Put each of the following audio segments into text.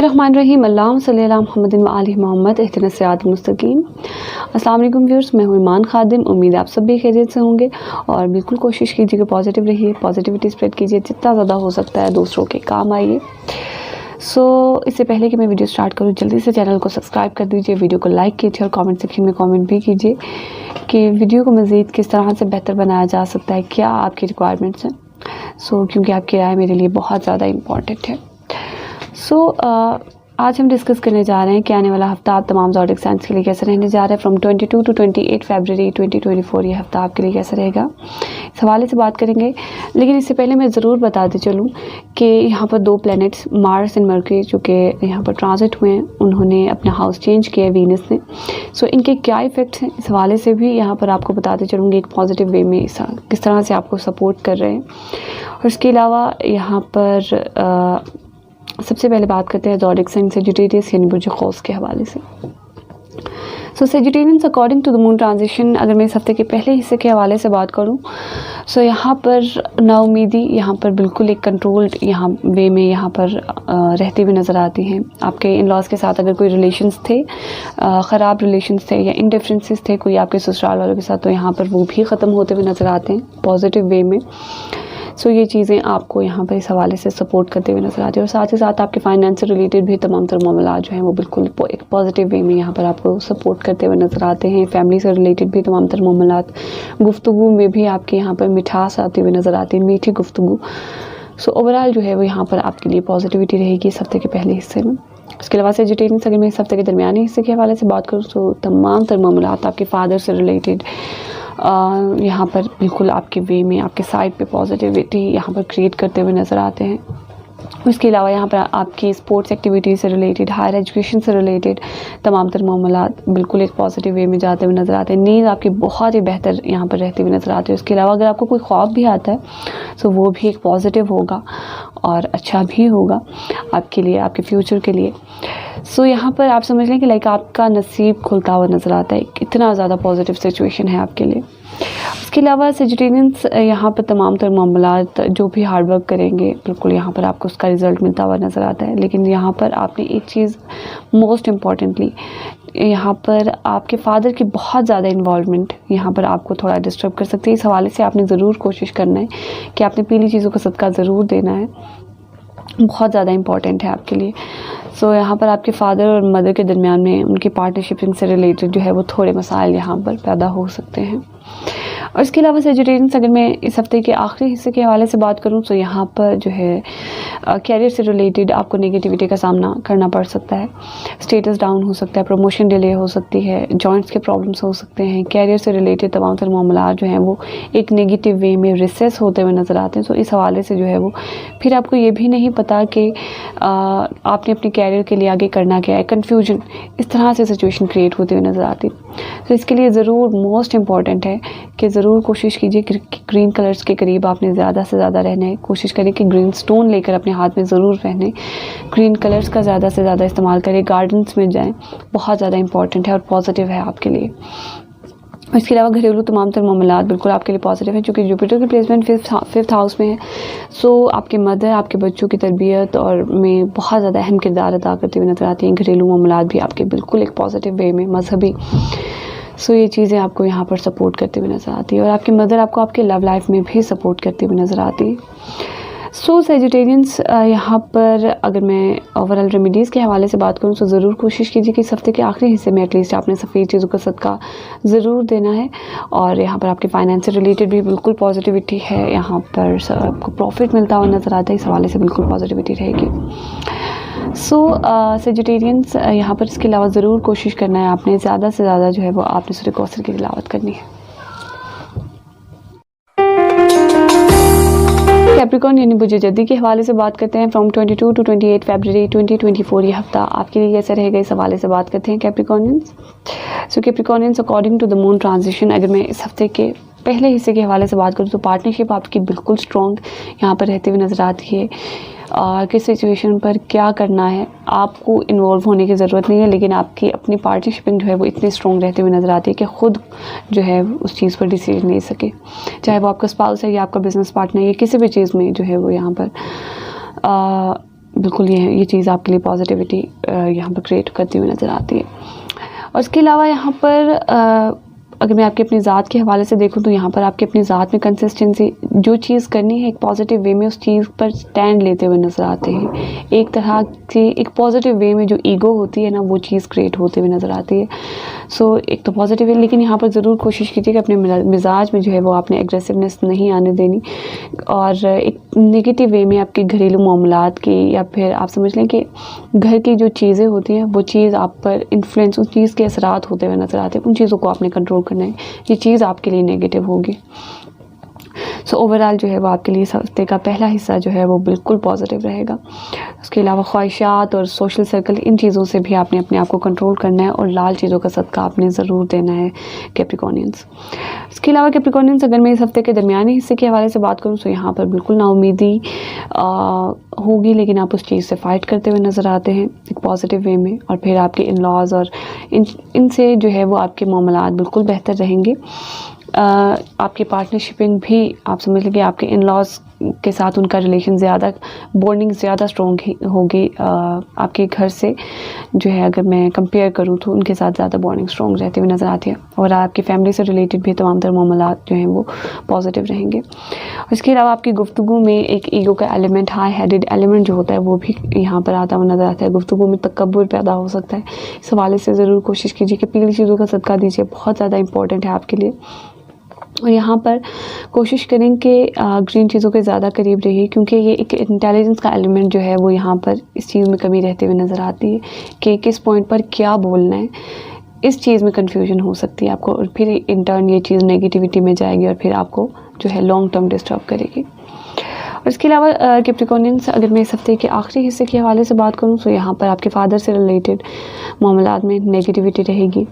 रहमान अल्लाहुम्मा सल्ली अला मुहम्मदिन व आलि मोहम्मद इहदिनस सिरातल मुस्तकीम। अस्सलाम वालेकुम व्यूअर्स, मैं हूँ ईमान खादिम। उम्मीद है आप सब भी खैरियत से होंगे और बिल्कुल कोशिश कीजिए कि पॉजिटिव रहिए, पॉजिटिविटी स्प्रेड कीजिए, जितना ज़्यादा हो सकता है दूसरों के काम आइए। इससे पहले कि मैं वीडियो स्टार्ट करूँ, जल्दी से चैनल को सब्सक्राइब कर दीजिए, वीडियो को लाइक कीजिए और कमेंट सेक्शन में कमेंट भी कीजिए कि वीडियो को मज़ीद किस तरह से बेहतर बनाया जा सकता है, क्या आपकी रिक्वायरमेंट्स हैं। क्योंकि आपकी राय मेरे लिए बहुत ज़्यादा इम्पॉर्टेंट है। आज हम डिस्कस करने जा रहे हैं कि आने वाला हफ्ता आप तमाम ज़ोडिक साइंस के लिए कैसे रहने जा रहा है। फ्रॉम 22 टू 28 फरवरी 2024 ये हफ्ता आपके लिए कैसा रहेगा, इस हवाले से बात करेंगे। लेकिन इससे पहले मैं ज़रूर बताते चलूँ कि यहाँ पर दो प्लैनेट्स मार्स एंड मरकरी जो कि यहाँ पर ट्रांजिट हुए हैं, उन्होंने अपना हाउस चेंज किया है वीनस ने। इनके क्या इफ़ेक्ट्स हैं, इस हवाले से भी यहाँ पर आपको बताते चलूँगी एक पॉजिटिव वे में किस तरह से आपको सपोर्ट कर रहे हैं। और इसके अलावा यहाँ पर सबसे पहले बात करते हैं ज़ोडिक साइन सेजिटेरियस यानी बुर्ज क़ौस के हवाले से। Sagittarians according to the moon transition, अगर मैं इस हफ्ते के पहले हिस्से के हवाले से बात करूं, यहाँ पर नाउमीदी यहाँ पर बिल्कुल एक कंट्रोल्ड यहाँ वे में यहाँ पर रहती हुई नज़र आती हैं। आपके इन लॉज के साथ अगर कोई रिलेशंस थे, ख़राब रिलेशंस थे या इंडिफरेंसेस थे कोई आपके ससुराल वालों के साथ, तो यहाँ पर वो भी ख़त्म होते हुए नज़र आते हैं पॉजिटिव वे में। ये चीज़ें आपको यहाँ पर इस हवाले से सपोर्ट करते हुए नज़र आती है। और साथ ही साथ आपके फाइनेंस से रिलेटेड भी तमाम तर मामला जो हैं वो बिल्कुल एक पॉजिटिव वे में यहाँ पर आपको सपोर्ट करते हुए नज़र आते हैं। फैमिली से रिलेटेड भी तमाम तर मामला, गुफ्तगू में भी आपके यहाँ पर मिठास आती हुई नज़र आती है, मीठी गुफ्तगू। ओवरऑल जो है वो यहाँ पर आपके लिए पॉजिटिविटी रहेगी इस हफ्ते के पहले हिस्से में। इसके अलावा सेजिटेरियंस अगर मैं इस हफ्ते के दरमियानी हिस्से के हवाले से बात करूँ तो तमाम तर मामला आपके फादर से रिलेटेड यहाँ पर बिल्कुल आपके वे में आपके साइड पे पॉजिटिविटी यहाँ पर क्रिएट करते हुए नज़र आते हैं। इसके अलावा यहाँ पर आपकी स्पोर्ट्स एक्टिविटीज़ से रिलेटेड, हायर एजुकेशन से रिलेटेड तमाम तर मामला बिल्कुल एक पॉजिटिव वे में जाते हुए नज़र आते हैं। नींद आपकी बहुत ही बेहतर यहाँ पर रहती हुई नज़र आती है। इसके अलावा अगर आपको कोई ख्वाब भी आता है वो भी एक पॉजिटिव होगा और अच्छा भी होगा आपके लिए, आपके फ्यूचर के लिए। यहाँ पर आप समझ लें कि लाइक आपका नसीब खुलता हुआ नज़र आता है, इतना ज़्यादा पॉजिटिव सिचुएशन है आपके लिए। इसके अलावा सेजिटेरियंस यहाँ पर तमाम तर मामलात जो भी हार्ड वर्क करेंगे बिल्कुल यहाँ पर आपको उसका रिज़ल्ट मिलता हुआ नज़र आता है। लेकिन यहाँ पर आपने एक चीज़ मोस्ट इम्पॉर्टेंटली, यहाँ पर आपके फादर की बहुत ज़्यादा इन्वॉल्वमेंट यहाँ पर आपको थोड़ा डिस्टर्ब कर सकती है। इस हवाले से आपने ज़रूर कोशिश करना है कि आपने पीली चीज़ों का सदका ज़रूर देना है, बहुत ज़्यादा इम्पॉर्टेंट है आपके लिए। यहाँ पर आपके फादर और मदर के दरमियान में उनकी पार्टनरशिपिंग से रिलेटेड जो है वो थोड़े मसाइल यहाँ पर पैदा हो सकते हैं। और इसके अलावा सेजिटेरियंस अगर मैं इस हफ्ते के आखिरी हिस्से के हवाले से बात करूँ तो यहाँ पर जो है कैरियर से रिलेटेड आपको नेगेटिविटी का सामना करना पड़ सकता है। स्टेटस डाउन हो सकता है, प्रमोशन डिले हो सकती है, जॉइंट्स के प्रॉब्लम्स हो सकते हैं। कैरियर से रिलेटेड तमाम तर मामला जो हैं वो एक नेगेटिव वे में रिसेस होते हुए नज़र आते हैं। इस हवाले से जो है वो फिर आपको ये भी नहीं पता कि आपने अपने कैरियर के लिए आगे करना क्या है, कन्फ्यूजन, इस तरह से सिचुएशन क्रिएट होती हुई नज़र आती है। इसके लिए ज़रूर मोस्ट इम्पॉर्टेंट है कि ज़रूर कोशिश कीजिए कि ग्रीन कलर्स के करीब आपने ज़्यादा से ज़्यादा रहना है। कोशिश करें कि ग्रीन स्टोन लेकर अपने हाथ में ज़रूर रहने, ग्रीन कलर्स का ज़्यादा से ज़्यादा इस्तेमाल करें, गार्डन्स में जाएं, बहुत ज़्यादा इंपॉर्टेंट है और पॉजिटिव है आपके लिए। इसके अलावा घरेलू तमाम तर मामलात बिल्कुल आपके लिए पॉजिटिव है, क्योंकि जुपिटर की प्लेसमेंट फिफ्थ हाउस में है। आपके मदर, आपके बच्चों की तरबियत और में बहुत ज़्यादा अहम किरदार अदा करती हुई नज़र आती हैं। घरेलू मामलात भी आपके बिल्कुल एक पॉजिटिव वे में, मजहबी, ये चीज़ें आपको यहाँ पर सपोर्ट करती हुई नज़र आती है। और आपकी मदर आपको आपके लव लाइफ में भी सपोर्ट करती हुई नज़र आती है। सेजिटेरियंस यहाँ पर अगर मैं ओवरऑल रेमेडीज़ के हवाले से बात करूँ तो ज़रूर कोशिश कीजिए कि इस हफ्ते के आखिरी हिस्से में एटलीस्ट आपने सफ़ेद चीज़ों का सदका ज़रूर देना है। और यहाँ पर आपके फाइनेंस से रिलेटेड भी बिल्कुल पॉजिटिविटी है, यहाँ पर आपको प्रॉफिट मिलता हुआ नज़र आता है, इस हवाले से बिल्कुल पॉजिटिविटी रहेगी। सेजिटेरियंस यहाँ पर इसके अलावा ज़रूर कोशिश करना है आपने ज़्यादा से ज़्यादा जो है वो आपने सूरह कौसर की तिलावत करनी है। कैप्रिकॉर्न यानी बुर्ज जद्दी के हवाले से बात करते हैं। फ्रॉम 22 टू 28 फरवरी 2024 ये हफ्ता आपके लिए कैसे रहेगा, इस हवाले से बात करते हैं Capricornians. Capricornians according to the moon transition, अगर मैं इस हफ्ते के पहले हिस्से के हवाले से बात करूँ तो पार्टनरशिप आपकी बिल्कुल स्ट्रॉन्ग यहाँ पर रहती हुई नज़र आती है। किस सिचुएशन पर क्या करना है आपको इन्वॉल्व होने की ज़रूरत नहीं है, लेकिन आपकी अपनी पार्टनरशिपिंग जो है वो इतनी स्ट्रॉन्ग रहती हुई नज़र आती है कि ख़ुद जो है उस चीज़ पर डिसीजन ले सके, चाहे वो आपका स्पाउस है या आपका बिज़नेस पार्टनर या किसी भी चीज़ में जो है वो यहाँ पर बिल्कुल ये चीज़ आपके लिए पॉजिटिविटी यहाँ पर क्रिएट करती हुई नज़र आती है। और इसके अलावा यहाँ पर अगर मैं आपकी अपनी ज़ात के हवाले से देखूँ तो यहाँ पर आपकी अपनी ज़ात में कंसिस्टेंसी, जो चीज़ करनी है एक पॉजिटिव वे में उस चीज़ पर स्टैंड लेते हुए नज़र आते हैं। एक तरह से एक पॉजिटिव वे में जो ईगो होती है ना, वो चीज़ क्रिएट होते हुए नज़र आती है। सो एक तो पॉजिटिव है, लेकिन यहाँ पर ज़रूर कोशिश कीजिए कि अपने मिजाज में जो है वो आपने एग्रेसिवनेस नहीं आने देनी, और एक नेगेटिव वे में आपके घरेलू मामलात की, या फिर आप समझ लें कि घर की जो चीज़ें होती हैं वो चीज़ आप पर इन्फ्लुएंस, उस चीज़ के असरात होते हुए नज़र आते हैं, उन चीज़ों को आपने कंट्रोल करना है। ये चीज़ आपके लिए नेगेटिव होगी। सो ओवरऑल जो है वो आपके लिए इस हफ्ते का पहला हिस्सा जो है वो बिल्कुल पॉजिटिव रहेगा। उसके अलावा ख्वाहिशात और सोशल सर्कल, इन चीज़ों से भी आपने अपने आप को कंट्रोल करना है, और लाल चीज़ों का सदका आपने ज़रूर देना है कैप्रिकॉर्नियंस। इसके अलावा कैप्रिकॉर्नियंस, अगर मैं इस हफ्ते के दरमियानी हिस्से के हवाले से बात करूँ तो यहाँ पर बिल्कुल नाउमीदी होगी, लेकिन आप उस चीज़ से फ़ाइट करते हुए नज़र आते हैं एक पॉजिटिव वे में। और फिर आपके इन लॉज और इनसे जो है वो आपके मामलात बिल्कुल बेहतर रहेंगे। आपकी पार्टनरशिपिंग भी, आप समझ लीजिए आपके इन लॉज के साथ उनका रिलेशन ज़्यादा, बॉन्डिंग ज़्यादा स्ट्रॉन्ग होगी आपके घर से जो है, अगर मैं कंपेयर करूँ तो उनके साथ ज़्यादा बॉन्डिंग स्ट्रॉन्ग रहती हुई नज़र आती है। और आपकी फैमिली से रिलेटेड भी तमाम तर मामलात जो हैं वो पॉजिटिव रहेंगे। इसके अलावा आपकी गुफ्तगू में एक ईगो का एलिमेंट, हाई हेडेड एलिमेंट जो होता है वो भी यहाँ पर आता हुआ नज़र आता है। गुफ्तगू में तकब्बुर पैदा हो सकता है। इस हवाले से ज़रूर कोशिश कीजिए कि पीली चीज़ों का सदका दीजिए, बहुत ज़्यादा इंपॉर्टेंट है आपके लिए। और यहाँ पर कोशिश करें कि ग्रीन चीज़ों के ज़्यादा करीब रहिए, क्योंकि ये एक इंटेलिजेंस का एलिमेंट जो है वो यहाँ पर इस चीज़ में कमी रहते हुए नज़र आती है कि किस पॉइंट पर क्या बोलना है। इस चीज़ में कन्फ्यूजन हो सकती है आपको, और फिर इन टर्न ये चीज़ नेगेटिविटी में जाएगी और फिर आपको जो है लॉन्ग टर्म डिस्टर्ब करेगी। और इसके अलावा कैप्रिकॉर्नियंस, अगर मैं इस हफ्ते के आखिरी हिस्से के हवाले से बात करूं तो यहाँ पर आपके फादर से रिलेटेड मामलात में नेगेटिविटी रहेगी।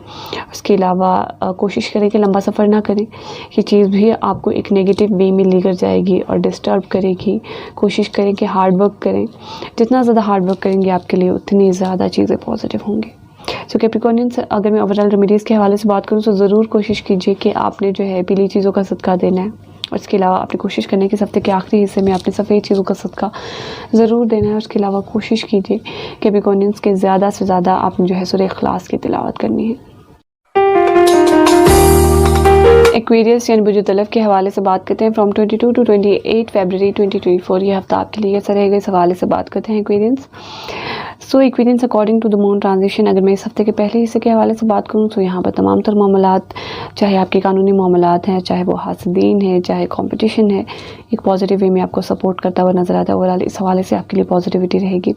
उसके अलावा कोशिश करें कि लंबा सफ़र ना करें, ये चीज़ भी आपको एक नेगेटिव वे में लेकर जाएगी और डिस्टर्ब करेगी। कोशिश करें कि हार्ड वर्क करें, जितना ज़्यादा हार्ड वर्क करेंगे आपके लिए उतनी ज़्यादा चीज़ें पॉजिटिव होंगी। सो कैप्रिकॉर्नियंस, अगर मैं ओवरऑल रेमेडीज़ के हवाले से बात करूँ तो ज़रूर कोशिश कीजिए कि आपने जो है पीली चीज़ों का सदका देना है। और इसके अलावा आपने कोशिश करनी है कि इस हफ्ते के आखिरी हिस्से में आपने सफ़ेद चीज़ों का सदका ज़रूर देना है। उसके अलावा कोशिश कीजिए कि कैप्रिकॉर्नियंस के ज़्यादा से ज़्यादा आपने जो है सूरह इखलास की तिलावत करनी है। एक्वेरियस यानी बुर्ज तलफ के हवाले से बात करते हैं। फ्रॉम 22 टू 28 फरवरी 2024 ये हफ्ता आपके लिए कैसा रहेगा, इस हवाले से बात करते हैं Aquarians. So Aquarians, according to the moon transition, अगर मैं इस हफ्ते के पहले हिस्से के हवाले से बात करूँ तो यहाँ पर तमाम तर मामलात, चाहे आपके कानूनी मामलात हैं, चाहे वो हासदीन है, चाहे कॉम्पिटिशन है, एक पॉजिटिव वे में आपको सपोर्ट करता हुआ नज़र आता है। ओवरऑल इस हवाले से आपके लिए पॉजिटिविटी रहेगी।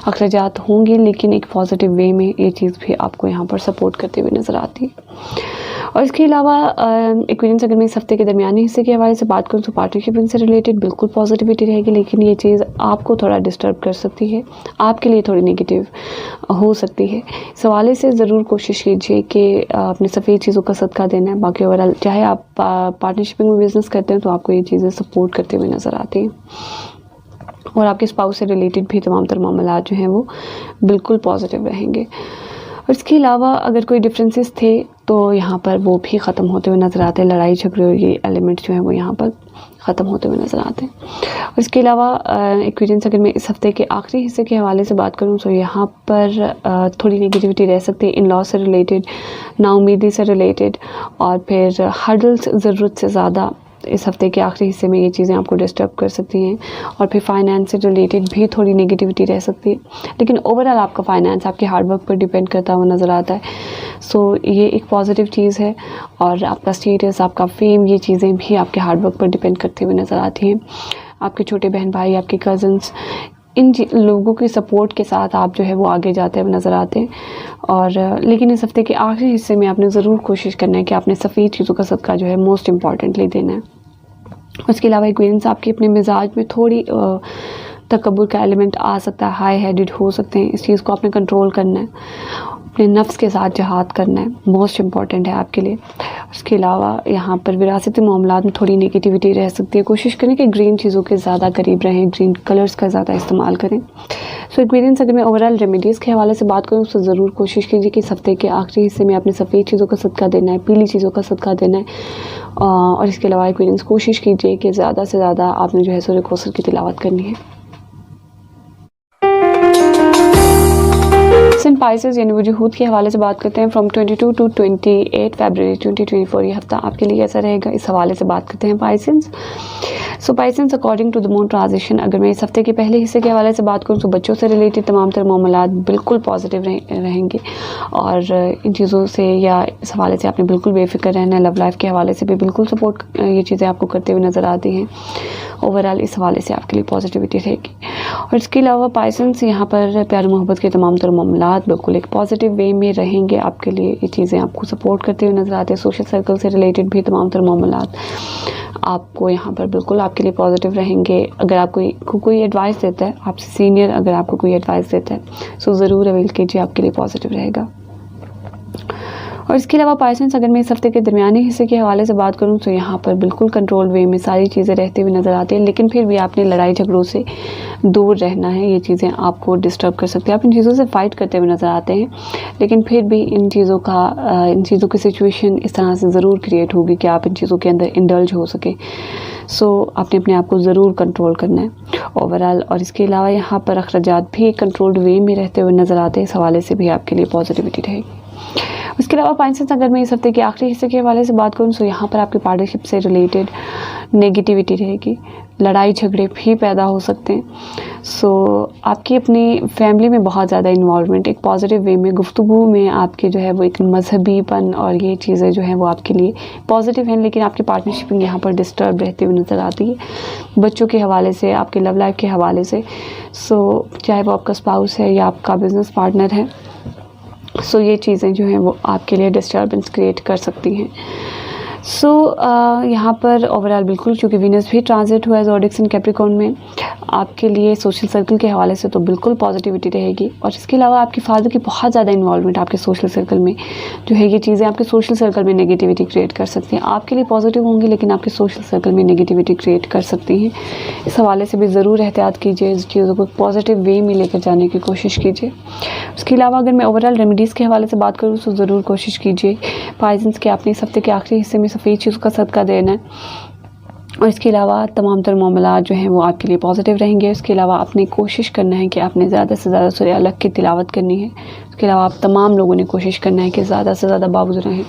अखराजात होंगे, लेकिन एक पॉजिटिव वे में ये चीज़ भी आपको यहाँ पर सपोर्ट करते हुए नज़र आती है। और इसके अलावा एक्वेरियंस, अगर मैं इस हफ्ते के दरमियानी हिस्से के हवाले से बात करूँ तो पार्टनरशिप से रिलेटेड बिल्कुल पॉजिटिविटी रहेगी, लेकिन ये चीज़ आपको थोड़ा डिस्टर्ब कर सकती है, आपके लिए थोड़ी नेगेटिव हो सकती है। इस हवाले से ज़रूर कोशिश कीजिए कि अपने सफ़ेद चीज़ों का सदका देना है। बाकी ओवरऑल चाहे आप पार्टनरशिप में बिज़नेस करते हैं तो आपको ये चीज़ें सपोर्ट करते हुए नज़र आती हैं। और आपके स्पाउस से रिलेटेड भी तमाम तर मामलात जो हैं वो बिल्कुल पॉजिटिव रहेंगे। और इसके अलावा अगर कोई डिफरेंसेस थे तो यहाँ पर वो भी ख़त्म होते हुए नज़र आते हैं। लड़ाई झगड़े और ये एलिमेंट जो है वो यहाँ पर ख़त्म होते हुए नज़र आते हैं। और इसके अलावा एक्वेरियंस, अगर मैं इस हफ्ते के आखिरी हिस्से के हवाले से बात करूँ तो यहाँ पर थोड़ी नेगेटिविटी रह सकती है इन लॉ से रिलेटेड, नाउमीदी से रिलेटेड, और फिर हर्डल्स ज़रूरत से ज़्यादा इस हफ्ते के आखिरी हिस्से में ये चीज़ें आपको डिस्टर्ब कर सकती हैं। और फिर फाइनेंस से रिलेटेड भी थोड़ी नेगेटिविटी रह सकती है, लेकिन ओवरऑल आपका फाइनेंस आपके हार्ड वर्क पर डिपेंड करता हुआ नज़र आता है। सो ये एक पॉजिटिव चीज़ है। और आपका स्टेटस, आपका फेम, ये चीज़ें भी आपके हार्ड वर्क पर डिपेंड करते हुए नज़र आती हैं। आपके छोटे बहन भाई, आपके कज़न्स, इन लोगों की सपोर्ट के साथ आप जो है वो आगे जाते हुए नज़र आते हैं। और लेकिन इस हफ्ते के आखिरी हिस्से में आपने ज़रूर कोशिश करना है कि आपने सफ़ेद चीज़ों का सदका जो है मोस्ट इम्पॉर्टेंटली देना है। उसके अलावा एक्वेरियंस, आपके अपने मिजाज में थोड़ी तकब्बुर का एलिमेंट आ सकता है, हाई हेडेड हो सकते हैं। इस चीज़ को आपने कंट्रोल करना है, अपने नफ्स के साथ जहाद करना है, मोस्ट इम्पॉर्टेंट है आपके लिए। उसके अलावा यहाँ पर विरासती मामलात में थोड़ी नेगेटिविटी रह सकती है। कोशिश करें कि ग्रीन चीज़ों के ज़्यादा करीब रहें, ग्रीन कलर्स का ज़्यादा इस्तेमाल करें। सो एक्वेरियंस, अगर मैं ओवरऑल रेमेडीज़ के हवाले से बात करूँ तो ज़रूर कोशिश कीजिए कि इस हफ्ते के आखिरी हिस्से में आपने सफ़ेद चीज़ों का सदका देना है, पीली चीज़ों का सदका देना है। और इसके अलावा एक्वेरियंस, कोशिश कीजिए कि ज़्यादा से ज़्यादा आपने जो है सूरह कौसर की तिलावत करनी है। पर्सन पाइसेस यानी वजूहूद के हवाले से बात करते हैं। फ्रॉम 22 टू 28 फरवरी 2024 ये हफ्ता आपके लिए कैसा रहेगा, इस हवाले से बात करते हैं Pisceans. So Pisceans according to the moon transition, अगर मैं इस हफ्ते के पहले हिस्से के हवाले से बात करूँ तो बच्चों से रिलेटेड तमाम तर मामलात बिल्कुल पॉजिटिव रहेंगे और इन चीज़ों से या इस हवाले से आपने बिल्कुल बेफिक्र रहना है। लव लाइफ के हवाले से भी बिल्कुल सपोर्ट ये चीज़ें आपको करते हुए नज़र आती हैं। ओवरऑल इस हवाले से आपके लिए पॉजिटिविटी रहेगी। और इसके अलावा पाइसेंस यहाँ पर प्यार मोहब्बत के तमाम तर मामलात बिल्कुल एक पॉजिटिव वे में रहेंगे आपके लिए। ये चीज़ें आपको सपोर्ट करते हुए नज़र आते हैं। सोशल सर्कल से रिलेटेड भी तमाम तर मामलात आपको यहाँ पर बिल्कुल आपके लिए पॉजिटिव रहेंगे। अगर आप कोई एडवाइस देता है, आपसे सीनियर अगर आपको कोई एडवाइस देता है सो ज़रूर अवेल कीजिए, आपके लिए पॉजिटिव रहेगा। और इसके अलावा पाइसेंस अगर मैं इस हफ्ते के दरमियानी हिस्से के हवाले से बात करूं तो यहाँ पर बिल्कुल कंट्रोल वे में सारी चीज़ें रहती हुई नज़र आती हैं, लेकिन फिर भी आपने लड़ाई झगड़ों से दूर रहना है। ये चीज़ें आपको डिस्टर्ब कर सकती हैं। आप इन चीज़ों से फ़ाइट करते हुए नज़र आते हैं, लेकिन फिर भी इन चीज़ों की सिचुएशन इस तरह से ज़रूर क्रिएट होगी कि आप इन चीज़ों के अंदर इंडल्ज हो सके। सो आपने अपने आप को ज़रूर कंट्रोल करना है ओवरऑल। और इसके अलावा यहाँ पर अखराजात भी कंट्रोल्ड वे में रहते हुए नज़र आते हैं। इस हवाले से भी आपके लिए पॉजिटिविटी रहेगी। इसके अलावा पाइसेंस अगर मैं इस हफ्ते के आखिरी हिस्से के हवाले से बात करूँ तो यहाँ पर आपकी पार्टनरशिप से रिलेटेड नेगेटिविटी रहेगी, लड़ाई झगड़े भी पैदा हो सकते हैं। सो आपकी अपनी फैमिली में बहुत ज़्यादा इन्वॉल्वमेंट एक पॉजिटिव वे में गुफ्तगू में आपके जो है वो एक मजहबीपन और ये चीज़ें जो हैं वो आपके लिए पॉजिटिव हैं, लेकिन आपकी पार्टनरशिप यहाँ पर डिस्टर्ब रहती हुई नज़र आती है बच्चों के हवाले से, आपके लव लाइफ के हवाले से। सो चाहे वो आपका स्पाउस है या आपका बिज़नेस पार्टनर है, सो ये चीज़ें जो हैं वो आपके लिए डिस्टर्बेंस क्रिएट कर सकती हैं। सो यहाँ पर ओवरऑल बिल्कुल चूँकि वीनस भी ट्रांजिट हुआ है ज़ोडिएक इन कैप्रिकॉर्न में, आपके लिए सोशल सर्कल के हवाले से तो बिल्कुल पॉजिटिविटी रहेगी। और इसके अलावा आपके फादर की बहुत ज़्यादा इन्वॉल्वमेंट आपके सोशल सर्कल में जो है, ये चीज़ें आपके सोशल सर्कल में नेगेटिविटी क्रिएट कर सकती हैं। आपके लिए पॉजिटिव होंगी लेकिन आपके सोशल सर्कल में नेगेटिविटी क्रिएट कर सकती हैं। इस हवाले से भी ज़रूर एहतियात कीजिए, इस चीज़ों को पॉजिटिव वे में लेकर जाने की कोशिश कीजिए। उसके अलावा अगर मैं ओवरऑल रेमेडीज़ के हवाले से बात करूँ तो ज़रूर कोशिश कीजिए पाइसेंस के आपने इस हफ्ते के आखिरी हिस्से में सफ़ेद चीज़ों का सदका देना है। और इसके अलावा तमाम तर मामलात जो हैं वो आपके लिए पॉजिटिव रहेंगे। इसके अलावा आपने कोशिश करना है कि आपने ज़्यादा से ज़्यादा सूरह अलग की तिलावत करनी है। इसके अलावा आप तमाम लोगों ने कोशिश करना है कि ज़्यादा से ज़्यादा बावजूद रहें,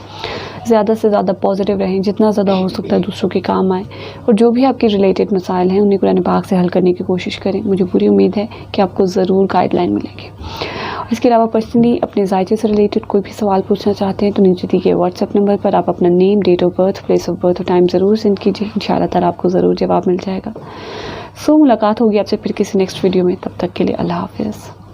ज़्यादा से ज़्यादा पॉजिटिव रहें, जितना ज़्यादा हो सकता है दूसरों के काम आए। और जो भी आपके रिलेटेड मसाइल हैं उन्हें कुरान पाक से हल करने की कोशिश करें। मुझे पूरी उम्मीद है कि आपको ज़रूर गाइडलाइन मिलेगी। इसके अलावा पर्सनली अपने जायचे से रिलेटेड कोई भी सवाल पूछना चाहते हैं तो नीचे दिए गए व्हाट्सएप नंबर पर आप अपना name, date of birth, place of birth और टाइम ज़रूर सेंड कीजिए। इंशाअल्लाह ताला आपको ज़रूर जवाब मिल जाएगा। सो मुलाकात होगी आपसे फिर किसी नेक्स्ट वीडियो में, तब तक के लिए अल्लाह हाफ़िज़।